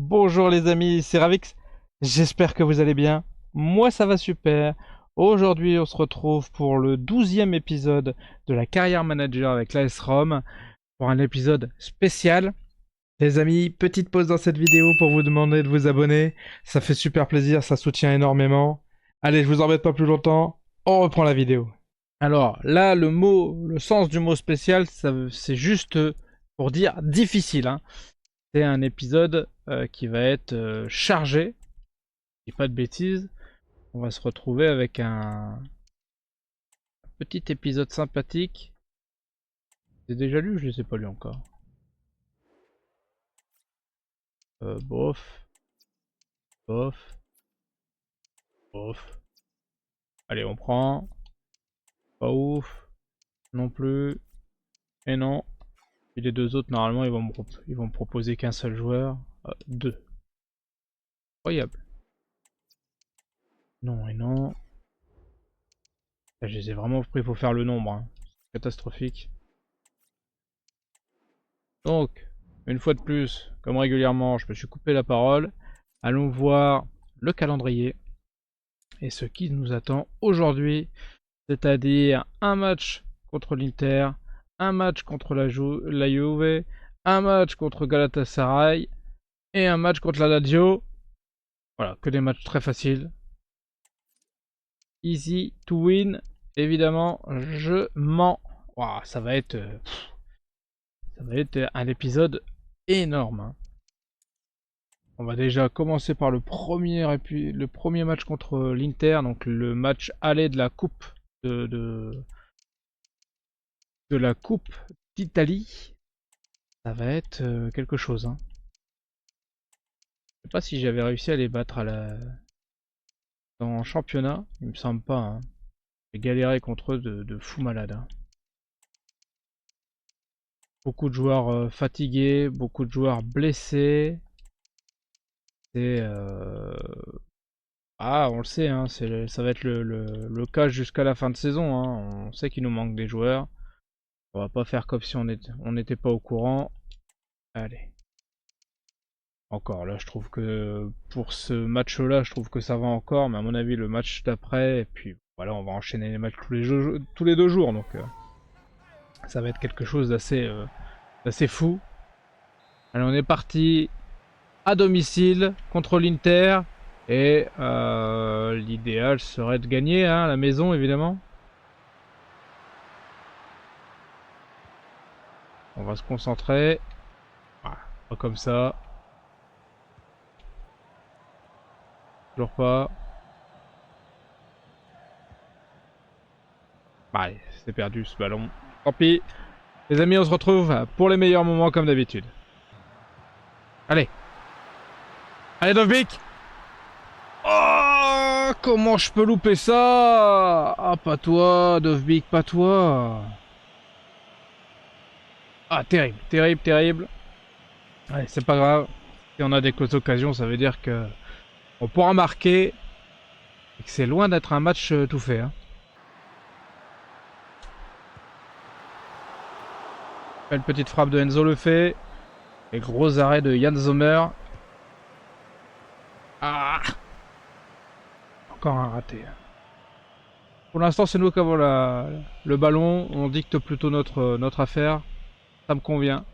Bonjour les amis, c'est Ravix. J'espère que vous allez bien. Moi ça va super. Aujourd'hui on se retrouve pour le 12e épisode de la carrière manager avec l'AS Rome pour un épisode spécial. Les amis, petite pause dans cette vidéo pour vous demander de vous abonner. Ça fait super plaisir, ça soutient énormément. Allez, je vous embête pas plus longtemps. On reprend la vidéo. Alors là, le sens du mot spécial, c'est juste pour dire difficile, hein. C'est un épisode qui va être chargé, et pas de bêtises. On va se retrouver avec un petit épisode sympathique. J'ai déjà lu ou je ne les ai pas lu encore? Bof, bof, bof. Allez, on prend. Pas ouf, non plus. Et non. Et les deux autres, normalement, ils vont me proposer qu'un seul joueur. Deux. Incroyable. Non et non. Là, je les ai vraiment pris, il faut faire le nombre, hein. Catastrophique. Donc, une fois de plus, comme régulièrement, je me suis coupé la parole. Allons voir le calendrier et ce qui nous attend aujourd'hui, c'est-à-dire un match contre l'Inter, un match contre la Juve, un match contre Galatasaray et un match contre la Lazio. Voilà, que des matchs très faciles. Easy to win, évidemment, je mens. Wow, ça va être un épisode énorme, hein. On va déjà commencer par le premier match contre l'Inter, donc le match aller de la Coupe de, de, de la Coupe d'Italie. Ça va être quelque chose, hein. Je sais pas si j'avais réussi à les battre dans le championnat, il me semble pas, hein. J'ai galéré contre eux de fou malade, hein. Beaucoup de joueurs fatigués, beaucoup de joueurs blessés. C'est ah, on le sait, hein, ça va être le cas jusqu'à la fin de saison, hein. On sait qu'il nous manque des joueurs. On va pas faire comme si on n'était pas au courant. Allez. Encore, là je trouve que pour ce match-là, je trouve que ça va encore, mais à mon avis le match d'après, et puis voilà, on va enchaîner les matchs tous les 2 jours, donc ça va être quelque chose d'assez fou. Allez, on est parti à domicile contre l'Inter, et l'idéal serait de gagner, hein, à la maison évidemment. On va se concentrer. Voilà, pas comme ça. Toujours pas. Bah, c'est perdu ce ballon. Tant pis. Les amis, on se retrouve pour les meilleurs moments comme d'habitude. Allez. Allez, Dovbik. Oh, comment je peux louper ça? Ah, pas toi, Dovbik, pas toi. Ah, terrible, terrible, terrible. Allez, c'est pas grave. Si on a des occasions, ça veut dire que on pourra marquer et que c'est loin d'être un match tout fait, hein. Belle petite frappe de Enzo le fait. Et gros arrêt de Jan Sommer. Ah, encore un raté. Pour l'instant, c'est nous qui avons le ballon. On dicte plutôt notre affaire. Ça me convient.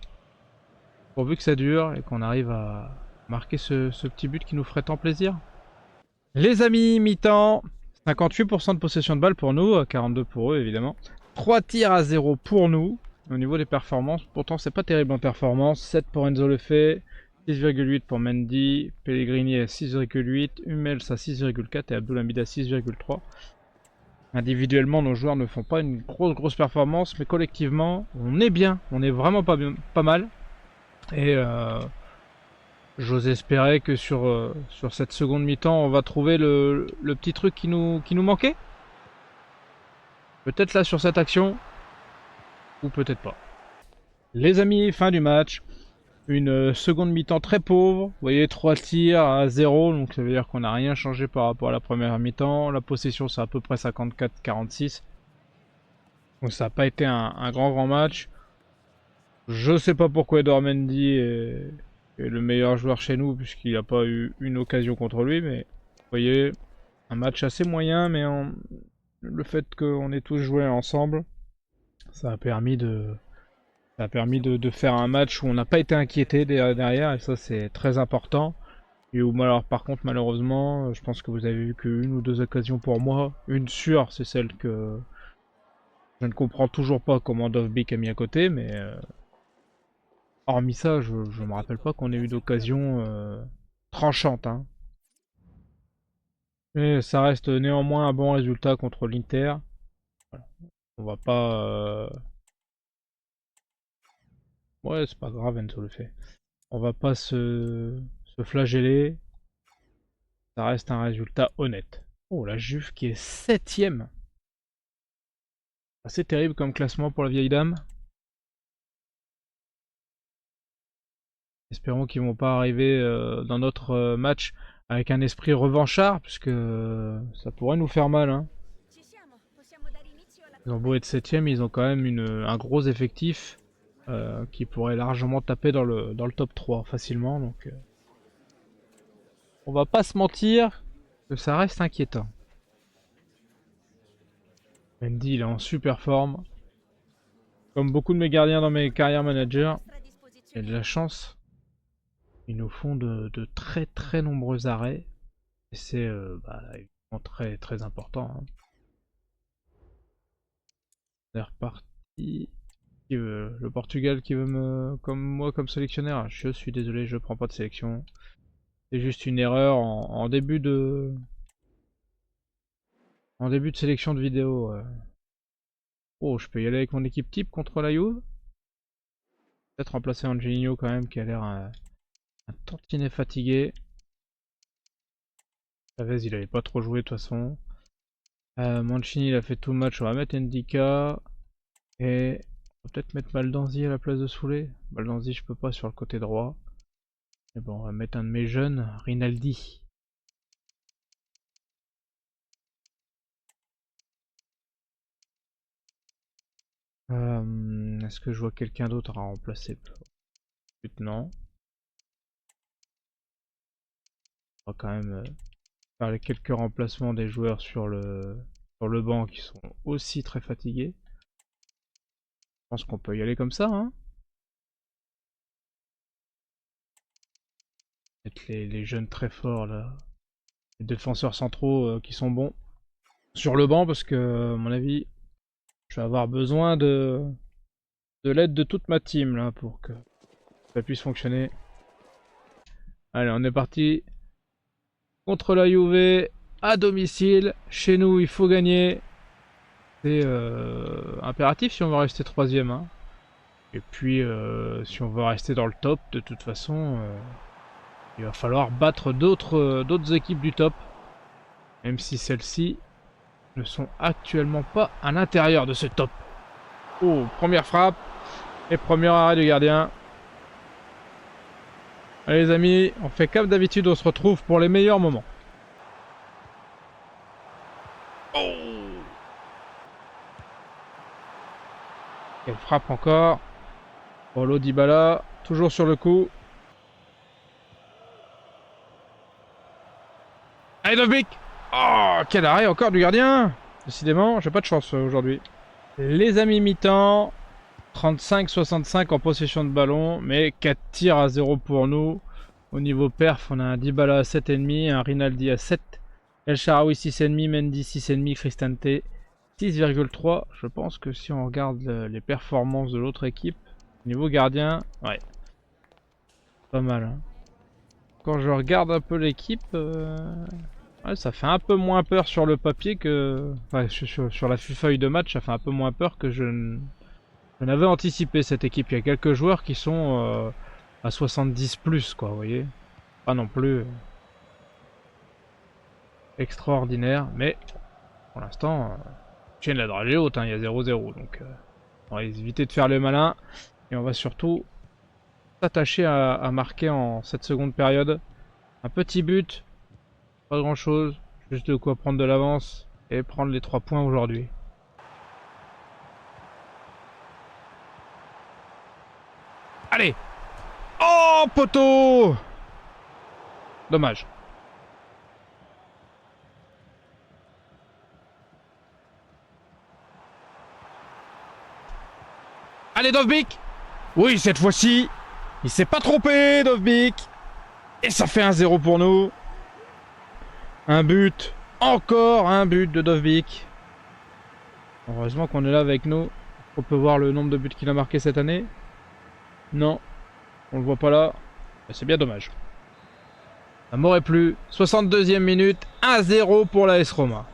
Pourvu que ça dure et qu'on arrive à marquer ce petit but qui nous ferait tant plaisir. Les amis, mi-temps. 58% de possession de balle pour nous, 42 pour eux évidemment. 3 tirs à 0 pour nous. Au niveau des performances, pourtant c'est pas terrible en performance. 7 pour Enzo Lefebvre, 6,8 pour Mendy, Pellegrini à 6,8, Hummels à 6,4 et Abdoulhamid à 6,3. Individuellement, nos joueurs ne font pas une grosse performance, mais collectivement, on est bien, on est vraiment pas mal. Et j'ose espérer que sur cette seconde mi-temps, on va trouver le petit truc qui nous manquait. Peut-être là sur cette action, ou peut-être pas. Les amis, fin du match. Une seconde mi-temps très pauvre. Vous voyez, 3 tirs à 0, donc ça veut dire qu'on n'a rien changé par rapport à la première mi-temps. La possession, c'est à peu près 54-46. Donc ça n'a pas été un grand match. Je sais pas pourquoi Edouard Mendy est le meilleur joueur chez nous puisqu'il n'a pas eu une occasion contre lui. Mais vous voyez, un match assez moyen, mais le fait qu'on ait tous joué ensemble, ça a permis de faire un match où on n'a pas été inquiété derrière, et ça c'est très important. Et où alors par contre malheureusement, je pense que vous avez eu qu'une ou deux occasions pour moi. Une sûre, c'est celle que je ne comprends toujours pas comment Dovbik a mis à côté, mais hormis ça, je me rappelle pas qu'on ait eu d'occasion tranchante. Hein. Mais ça reste néanmoins un bon résultat contre l'Inter. Voilà. On va pas... Ouais, c'est pas grave, Enzo le fait. On va pas se flageller. Ça reste un résultat honnête. Oh, la Juve qui est 7ème. Assez terrible comme classement pour la vieille dame. Espérons qu'ils vont pas arriver dans notre match avec un esprit revanchard, puisque ça pourrait nous faire mal. Hein. Ils ont beau être 7ème, ils ont quand même un gros effectif qui pourrait largement taper dans le top 3 facilement. Donc, on va pas se mentir que ça reste inquiétant. Mendy, il est en super forme. Comme beaucoup de mes gardiens dans mes carrières managers, il y a de la chance. Ils nous font de très très nombreux arrêts. Et c'est évidemment très très important. Hein. C'est reparti. Le Portugal qui veut me... comme moi comme sélectionneur. Je suis désolé, je prends pas de sélection. C'est juste une erreur en début de... En début de sélection de vidéo. Oh, je peux y aller avec mon équipe type contre la Juve. Peut-être remplacer Angelino quand même qui a l'air un tantinet fatigué. Chavez il avait pas trop joué de toute façon. Mancini il a fait tout le match, on va mettre Ndika. Et on va peut-être mettre Baldanzi à la place de Soulé. Baldanzi je peux pas sur le côté droit. Mais bon, on va mettre un de mes jeunes, Rinaldi. Est-ce que je vois quelqu'un d'autre à remplacer? Non. On va quand même faire les quelques remplacements des joueurs sur le banc qui sont aussi très fatigués. Je pense qu'on peut y aller comme ça, hein. Mettre les jeunes très forts là. Les défenseurs centraux qui sont bons. Sur le banc parce que, à mon avis, je vais avoir besoin de l'aide de toute ma team là pour que ça puisse fonctionner. Allez, on est parti. Contre la Juve, à domicile. Chez nous, il faut gagner. C'est impératif si on veut rester 3ème. Hein. Et puis, si on veut rester dans le top, de toute façon, il va falloir battre d'autres équipes du top. Même si celles-ci ne sont actuellement pas à l'intérieur de ce top. Oh, première frappe. Et premier arrêt du gardien. Allez les amis, on fait comme d'habitude, on se retrouve pour les meilleurs moments. Oh, quelle frappe encore. Paulo Dybala, toujours sur le coup. Allez Dovbik. Oh, quel arrêt encore du gardien. Décidément, j'ai pas de chance aujourd'hui. Les amis, mi-temps. 35-65 en possession de ballon, mais 4 tirs à 0 pour nous. Au niveau perf, on a un Dybala à 7,5, un Rinaldi à 7, El Shaarawy 6,5, Mendy 6,5, Cristante 6,3. Je pense que si on regarde les performances de l'autre équipe, niveau gardien, ouais, pas mal. Hein. Quand je regarde un peu l'équipe, ouais, ça fait un peu moins peur sur le papier que... Enfin, sur la feuille de match, ça fait un peu moins peur que je n'avais anticipé cette équipe. Il y a quelques joueurs qui sont à 70 plus, quoi, vous voyez. Pas non plus extraordinaire, mais pour l'instant, chaîne la dragée haute, hein, il y a 0-0. Donc, on va éviter de faire le malin. Et on va surtout s'attacher à marquer en cette seconde période. Un petit but, pas grand chose, juste de quoi prendre de l'avance et prendre les 3 points aujourd'hui. Allez! Oh, poteau! Dommage. Allez, Dovbyk! Oui, cette fois-ci, il s'est pas trompé, Dovbyk! Et ça fait 1-0 pour nous. Un but. Encore un but de Dovbyk. Heureusement qu'on est là avec nous. On peut voir le nombre de buts qu'il a marqué cette année. Non, on le voit pas là. C'est bien dommage. Ça m'aurait plu. 62e minute, 1-0 pour la AS Roma.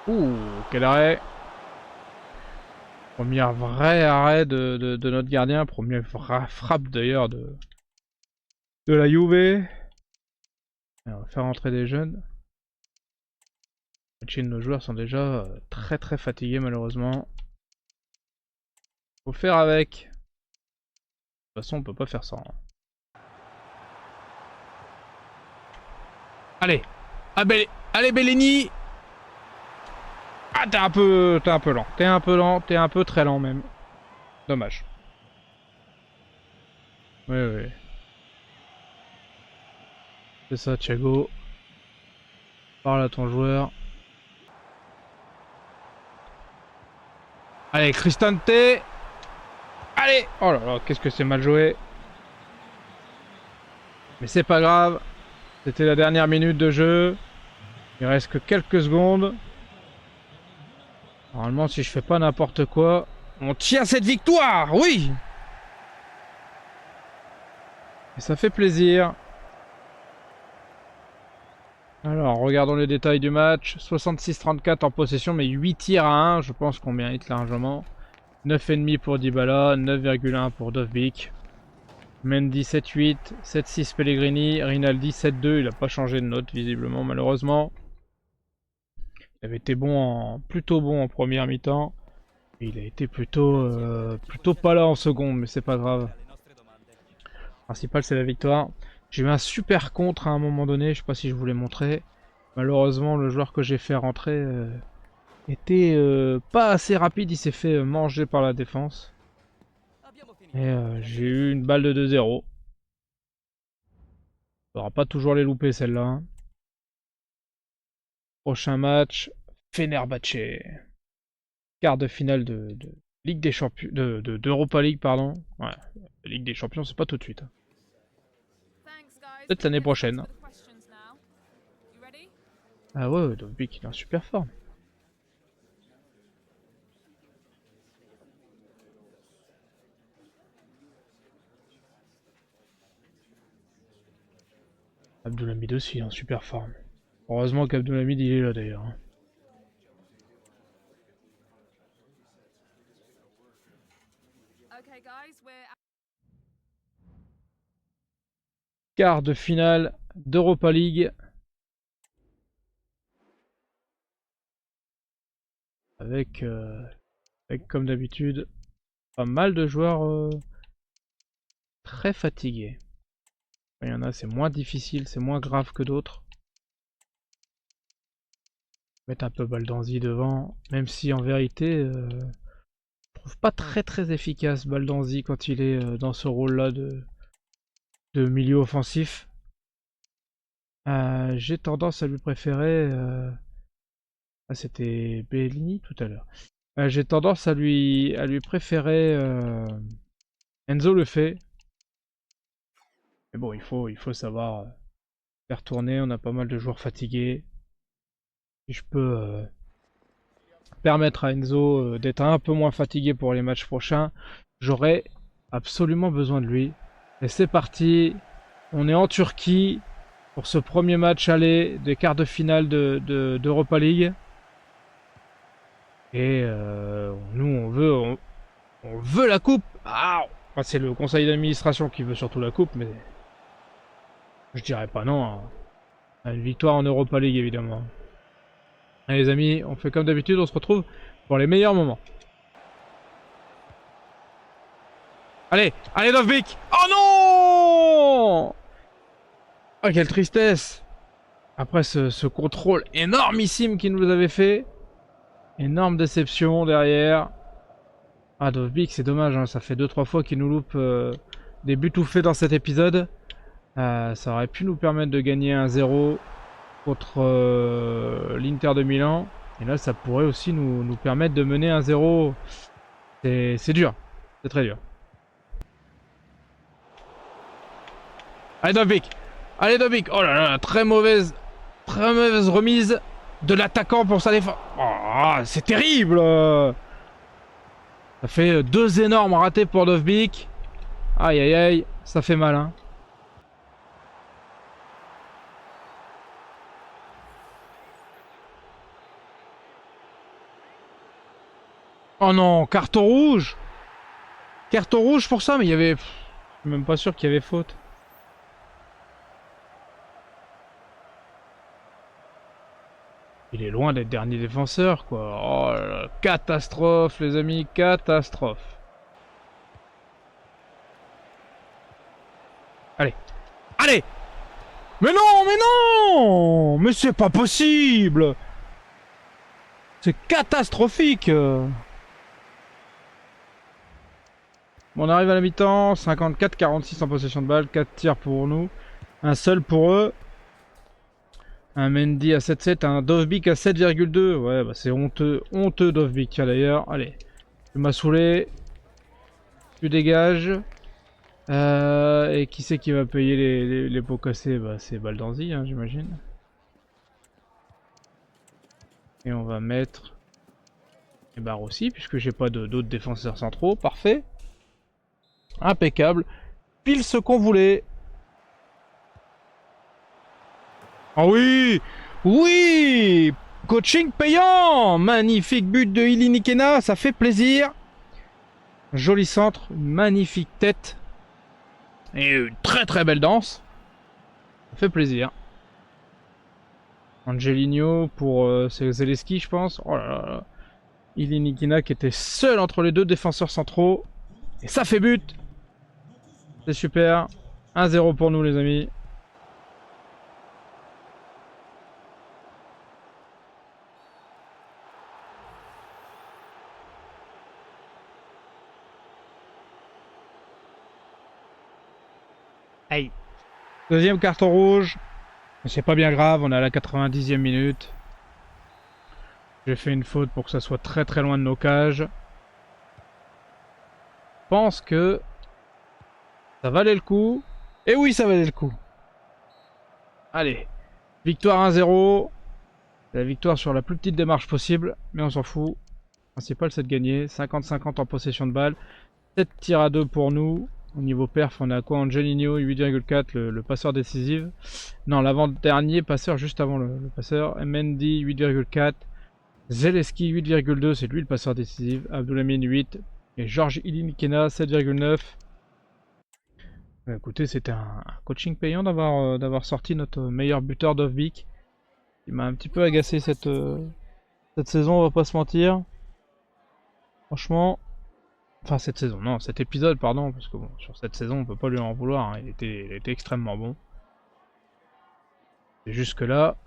Ouh, quel arrêt. Premier vrai arrêt de notre gardien. Première frappe d'ailleurs de la Juve. On va faire entrer des jeunes. Nos joueurs sont déjà très très fatigués malheureusement. Faut faire avec. De toute façon on peut pas faire ça. Hein. Allez, allez Bellini. Ah t'es un peu lent. T'es un peu très lent même. Dommage. Oui. C'est ça Thiago. Parle à ton joueur. Allez, Cristante. Allez. Oh là là, qu'est-ce que c'est mal joué. Mais c'est pas grave. C'était la dernière minute de jeu. Il reste que quelques secondes. Normalement, si je fais pas n'importe quoi, on tient cette victoire. Oui. Et ça fait plaisir. Alors, regardons les détails du match. 66-34 en possession, mais 8 tirs à 1. Je pense qu'on mérite largement. 9,5 pour Dybala, 9,1 pour Dovbyk. Mendy 7-8, 7-6 Pellegrini, Rinaldi 7-2. Il n'a pas changé de note visiblement, malheureusement. Il avait été plutôt bon en première mi-temps. Et il a été plutôt pas là en seconde, mais c'est pas grave. Le principal, c'est la victoire. J'ai eu un super contre à un moment donné, je sais pas si je vous l'ai montré. Malheureusement, le joueur que j'ai fait rentrer était pas assez rapide, il s'est fait manger par la défense. Et j'ai eu une balle de 2-0. On n'aura pas toujours les louper celle-là. Hein. Prochain match, Fenerbahçe. Quart de finale de Ligue des Champions, d'Europa League, pardon. Ouais, Ligue des Champions, c'est pas tout de suite. Peut-être l'année prochaine. Ah ouais, Dovbyk il est en super forme. Abdulhamid aussi, en super forme. Heureusement qu'Abdulhamid il est là d'ailleurs. Quart de finale d'Europa League. Avec comme d'habitude, pas mal de joueurs très fatigués. Il y en a, c'est moins difficile, c'est moins grave que d'autres. Mettre un peu Baldanzi devant, même si en vérité, je trouve pas très efficace Baldanzi quand il est dans ce rôle-là de milieu offensif. J'ai tendance à lui préférer... Ah, c'était Bellini tout à l'heure. J'ai tendance à lui préférer... Enzo le fait. Mais bon, il faut savoir faire tourner. On a pas mal de joueurs fatigués. Si je peux permettre à Enzo d'être un peu moins fatigué pour les matchs prochains, j'aurais absolument besoin de lui. Et c'est parti. On est en Turquie pour ce premier match aller des quarts de finale d'Europa League. Et nous, on veut la coupe. Ah, enfin, c'est le conseil d'administration qui veut surtout la coupe, mais je dirais pas non à une victoire en Europa League, évidemment. Allez les amis, on fait comme d'habitude, on se retrouve pour les meilleurs moments. Allez, allez Dovbyk. Oh non! Oh, quelle tristesse! Après ce contrôle énormissime qu'il nous avait fait. Énorme déception derrière. Ah, Dovbyk, c'est dommage, hein, ça fait 2-3 fois qu'il nous loupe des buts tout faits dans cet épisode. Ça aurait pu nous permettre de gagner 1-0 contre l'Inter de Milan. Et là, ça pourrait aussi nous permettre de mener 1-0. C'est dur, c'est très dur. Allez, Dovbyk! Allez, Dovbyk! Oh là là, très mauvaise remise de l'attaquant pour sa défense. Oh, c'est terrible! Ça fait 2 énormes ratés pour Dovbyk. Aïe aïe aïe, ça fait mal, hein. Oh non, carton rouge! Carton rouge pour ça, mais il y avait... Je suis même pas sûr qu'il y avait faute. Il est loin d'être dernier défenseur, quoi. Oh là là, catastrophe, les amis, catastrophe. Allez, allez! Mais non, mais non! Mais c'est pas possible! C'est catastrophique! Bon, on arrive à la mi-temps, 54-46 en possession de balle, 4 tirs pour nous, un seul pour eux. Un Mendy à 7,7, un Dovbyk à 7,2. Ouais, bah c'est honteux, honteux Dovbyk d'ailleurs. Allez, tu m'as saoulé. Tu dégages. Et qui c'est qui va payer les pots cassés? Bah c'est Baldanzi, hein, j'imagine. Et on va mettre les barres aussi, puisque j'ai pas d'autres défenseurs centraux. Parfait. Impeccable. Pile ce qu'on voulait. Ah oui! Oui! Coaching payant! Magnifique but de Ilinikena, ça fait plaisir. Joli centre, une magnifique tête. Et une très très belle danse. Ça fait plaisir. Angelino pour Zeleski, je pense. Oh là là. Ilinikina qui était seul entre les deux défenseurs centraux. Et ça fait but! C'est super. 1-0 pour nous, les amis. Aïe. Deuxième carton rouge. Mais c'est pas bien grave, on est à la 90e minute. J'ai fait une faute pour que ça soit très très loin de nos cages. Je pense que ça valait le coup. Et oui, ça valait le coup. Allez. Victoire 1-0. La victoire sur la plus petite démarche possible. Mais on s'en fout. Le principal, c'est de gagner. 50-50 en possession de balle. 7 tirs à 2 pour nous. Au niveau perf, on a quoi? Angelino 8,4, le passeur décisif. Non, l'avant-dernier passeur juste avant le passeur. Mendy 8,4. Zeleski 8,2, c'est lui le passeur décisif. Abdoulamin 8. Et Georges Ilinikena 7,9. Écoutez, c'était un coaching payant d'avoir sorti notre meilleur buteur Dovbyk. Il m'a un petit peu agacé cette saison, on va pas se mentir. Franchement. Enfin, cette saison, non, cet épisode, pardon, parce que bon, sur cette saison, on peut pas lui en vouloir, hein, il était extrêmement bon. Et jusque là,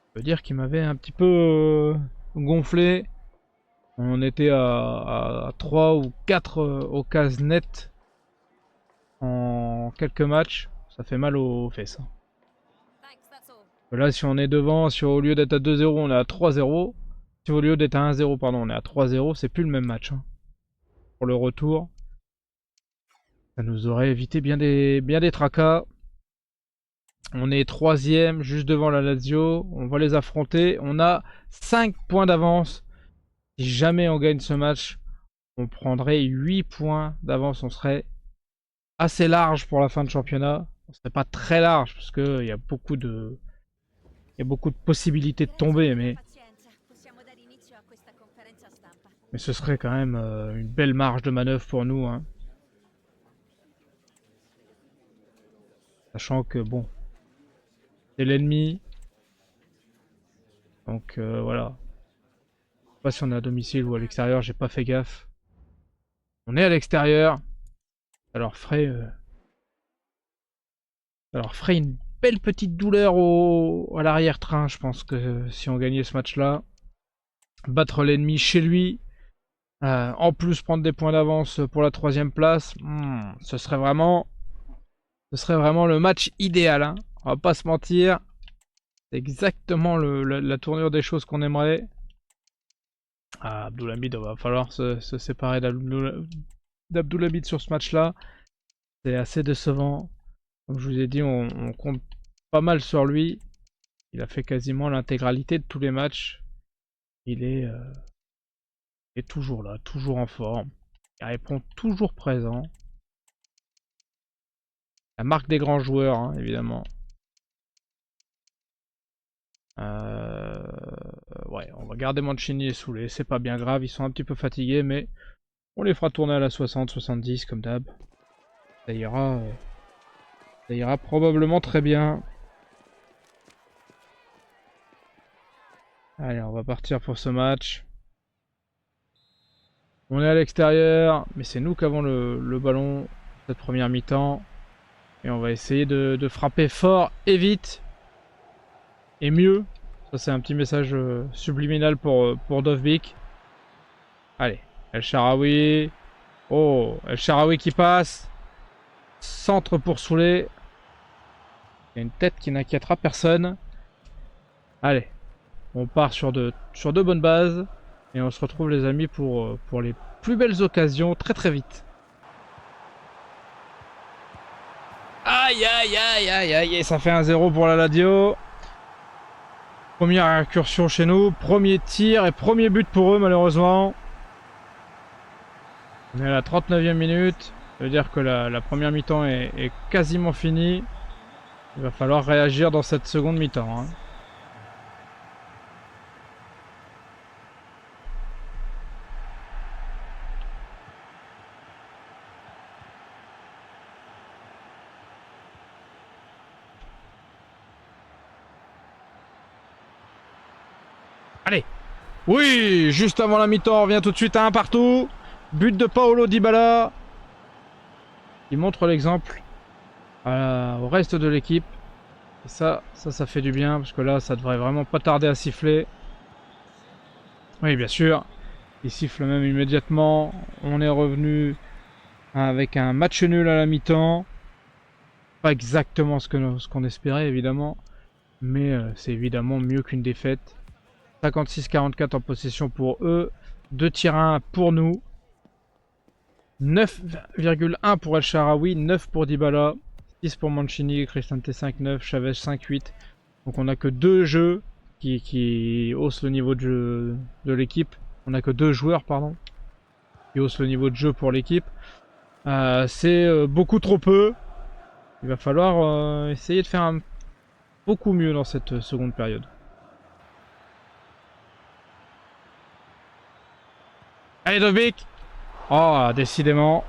je peux dire qu'il m'avait un petit peu gonflé. On était à 3 ou 4 occasions nettes en quelques matchs. Ça fait mal aux fesses. Hein. Là, si on est devant, si au lieu d'être à 2-0, on est à 3-0. Si au lieu d'être à 1-0, pardon, on est à 3-0, c'est plus le même match. Hein. Pour le retour, ça nous aurait évité bien des tracas. On est 3ème, juste devant la Lazio. On va les affronter. On a 5 points d'avance. Si jamais on gagne ce match, on prendrait 8 points d'avance. On serait assez large pour la fin de championnat. On serait pas très large, parce qu'il y a beaucoup de possibilités de tomber. Mais ce serait quand même une belle marge de manœuvre pour nous. Hein. Sachant que, bon, c'est l'ennemi. Donc voilà. Je sais pas si on est à domicile ou à l'extérieur, j'ai pas fait gaffe. On est à l'extérieur. Ça leur ferait une belle petite douleur à l'arrière-train, je pense que si on gagnait ce match-là. Battre l'ennemi chez lui. En plus, prendre des points d'avance pour la 3ème place, ce serait vraiment le match idéal, hein. On va pas se mentir. C'est exactement la tournure des choses qu'on aimerait. Ah, Abdoulhamid, il va falloir se séparer d'Abdoulhamid sur ce match-là. C'est assez décevant. Comme je vous ai dit, on compte pas mal sur lui. Il a fait quasiment l'intégralité de tous les matchs. Il est toujours là, toujours en forme. Il répond toujours présent. La marque des grands joueurs, hein, évidemment. Ouais, on va garder Mancini et Soulé, c'est pas bien grave, ils sont un petit peu fatigués, mais on les fera tourner à la 60-70 comme d'hab. Ça ira probablement très bien. Allez, on va partir pour ce match. On est à l'extérieur, mais c'est nous qui avons le ballon cette première mi-temps. Et on va essayer de frapper fort et vite. Et mieux. Ça c'est un petit message subliminal pour Dovbyk. Allez, El Shaarawy. Oh, El Shaarawy qui passe. Centre pour Soulé. Il y a une tête qui n'inquiétera personne. Allez, on part sur de bonnes bases. Et on se retrouve les amis pour les plus belles occasions très très vite. Aïe aïe aïe aïe aïe, et ça fait 1-0 pour la Lazio. Première incursion chez nous, premier tir et premier but pour eux malheureusement. On est à la 39e minute, ça veut dire que la première mi-temps est quasiment finie. Il va falloir réagir dans cette seconde mi-temps, hein. Allez. Oui, juste avant la mi-temps, on revient tout de suite à un partout. But de Paulo Dybala. Il montre l'exemple au reste de l'équipe. Et ça fait du bien, parce que là, ça devrait vraiment pas tarder à siffler. Oui, bien sûr. Il siffle même immédiatement. On est revenu avec un match nul à la mi-temps. Pas exactement ce qu'on espérait, évidemment. Mais c'est évidemment mieux qu'une défaite. 56-44 en possession pour eux. 2 tirs à 1 pour nous. 9,1 pour El Shaarawy, 9 pour Dybala, 6 pour Mancini, Cristante 5-9, Chavez 5-8. Donc on n'a que 2 jeux qui haussent le niveau de jeu de l'équipe. On n'a que 2 joueurs, pardon, qui haussent le niveau de jeu pour l'équipe. C'est beaucoup trop peu. Il va falloir essayer de faire beaucoup mieux dans cette seconde période. Allez Dovbyk. Oh, décidément.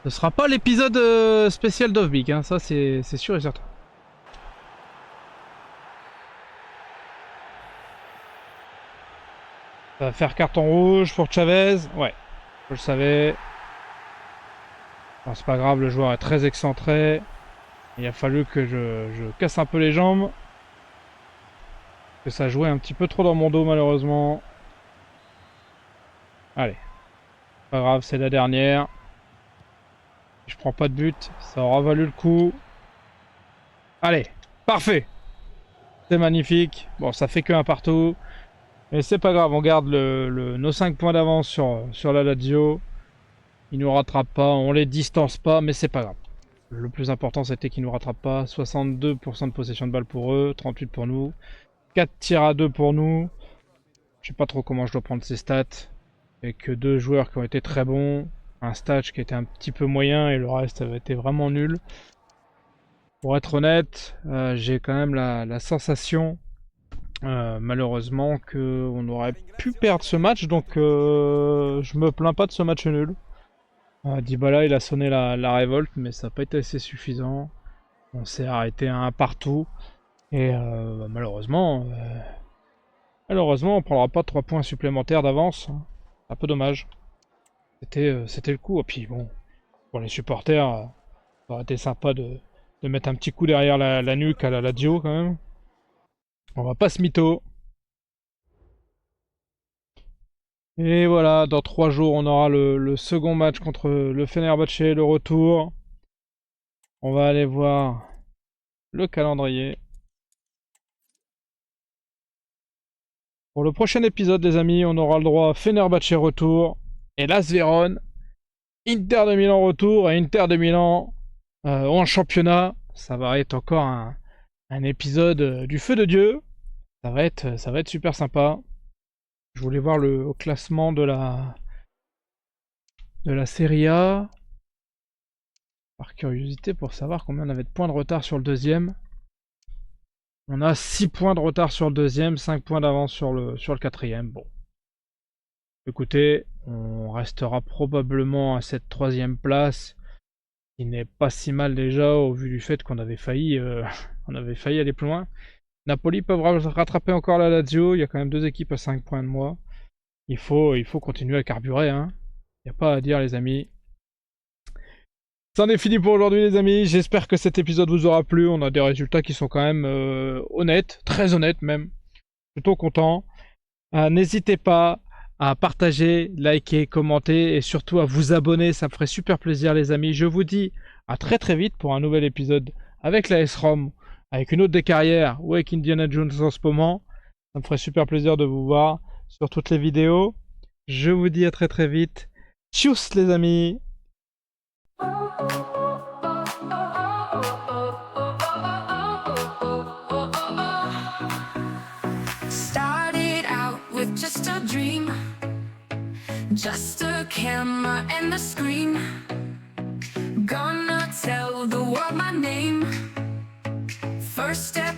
Ce sera pas l'épisode spécial Dovbyk, hein, ça c'est sûr et certain. Ça va faire carton rouge pour Chavez. Ouais, je le savais. Bon, c'est pas grave, le joueur est très excentré. Il a fallu que je casse un peu les jambes. Que ça jouait un petit peu trop dans mon dos malheureusement. Allez. Pas grave, c'est la dernière. Je prends pas de but, ça aura valu le coup. Allez, parfait. C'est magnifique. Bon, ça fait que un partout. Mais c'est pas grave, on garde nos 5 points d'avance sur la Lazio. Ils nous rattrapent pas, on les distance pas, mais c'est pas grave. Le plus important c'était qu'ils nous rattrapent pas. 62% de possession de balle pour eux, 38 pour nous. 4 tirs à 2 pour nous. Je sais pas trop comment je dois prendre ces stats. Et que 2 joueurs qui ont été très bons. Un stage qui était un petit peu moyen et le reste avait été vraiment nul. Pour être honnête, j'ai quand même la sensation, malheureusement, qu'on aurait pu perdre ce match. Donc je me plains pas de ce match nul. Dybala il a sonné la révolte, mais ça n'a pas été assez suffisant. On s'est arrêté à un partout. Et malheureusement, on prendra pas 3 points supplémentaires d'avance. Un peu dommage. C'était le coup. Et puis bon, pour les supporters, ça aurait été sympa de mettre un petit coup derrière la nuque à la Lazio quand même. On va pas se mytho. Et voilà, dans 3 jours, on aura le second match contre le Fenerbahçe, le retour. On va aller voir le calendrier. Pour le prochain épisode, les amis, on aura le droit à Fenerbahçe retour et l'AS Vérone, Inter de Milan retour et Inter de Milan en championnat. Ça va être encore un épisode du feu de Dieu. Ça va être super sympa. Je voulais voir le classement de la Serie A par curiosité pour savoir combien on avait de points de retard sur le deuxième. On a 6 points de retard sur le deuxième, 5 points d'avance sur le quatrième. Bon. Écoutez, on restera probablement à cette 3e place, qui n'est pas si mal déjà au vu du fait qu'on avait failli, aller plus loin. Napoli peuvent rattraper encore la Lazio, il y a quand même 2 équipes à 5 points de moi. Il faut continuer à carburer, hein. Il n'y a pas à dire les amis. C'en est fini pour aujourd'hui les amis, j'espère que cet épisode vous aura plu, on a des résultats qui sont quand même honnêtes, très honnêtes même, plutôt content. N'hésitez pas à partager, liker, commenter et surtout à vous abonner, ça me ferait super plaisir les amis. Je vous dis à très très vite pour un nouvel épisode avec la S-ROM, avec une autre des carrières ou avec Indiana Jones en ce moment. Ça me ferait super plaisir de vous voir sur toutes les vidéos. Je vous dis à très très vite. Tchuss les amis! Started out with just a dream, just a camera and a screen. Gonna tell the world my name. First step